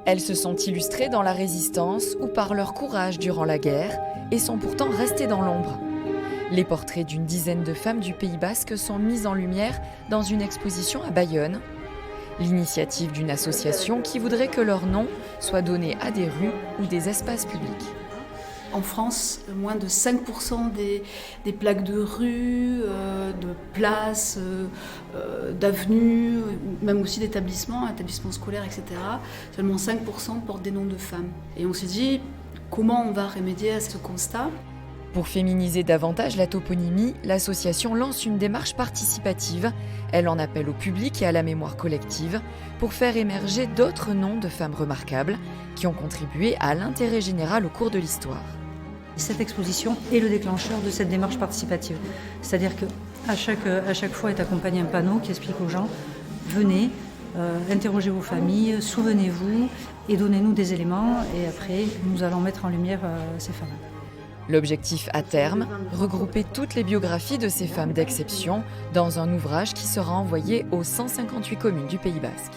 Elles se sont illustrées dans la Résistance ou par leur courage durant la guerre et sont pourtant restées dans l'ombre. Les portraits d'une dizaine de femmes du Pays Basque sont mis en lumière dans une exposition à Bayonne. L'initiative d'une association qui voudrait que leur nom soit donné à des rues ou des espaces publics. En France, moins de 5% des plaques de rue, de places, d'avenues, même aussi d'établissements scolaires, etc. Seulement 5% portent des noms de femmes. Et on s'est dit, comment on va remédier à ce constat ? Pour féminiser davantage la toponymie, l'association lance une démarche participative. Elle en appelle au public et à la mémoire collective pour faire émerger d'autres noms de femmes remarquables qui ont contribué à l'intérêt général au cours de l'histoire. Cette exposition est le déclencheur de cette démarche participative. C'est-à-dire qu'à chaque fois est accompagné un panneau qui explique aux gens « Venez, interrogez vos familles, souvenez-vous et donnez-nous des éléments » et après nous allons mettre en lumière ces femmes. L'objectif à terme, regrouper toutes les biographies de ces femmes d'exception dans un ouvrage qui sera envoyé aux 158 communes du Pays Basque.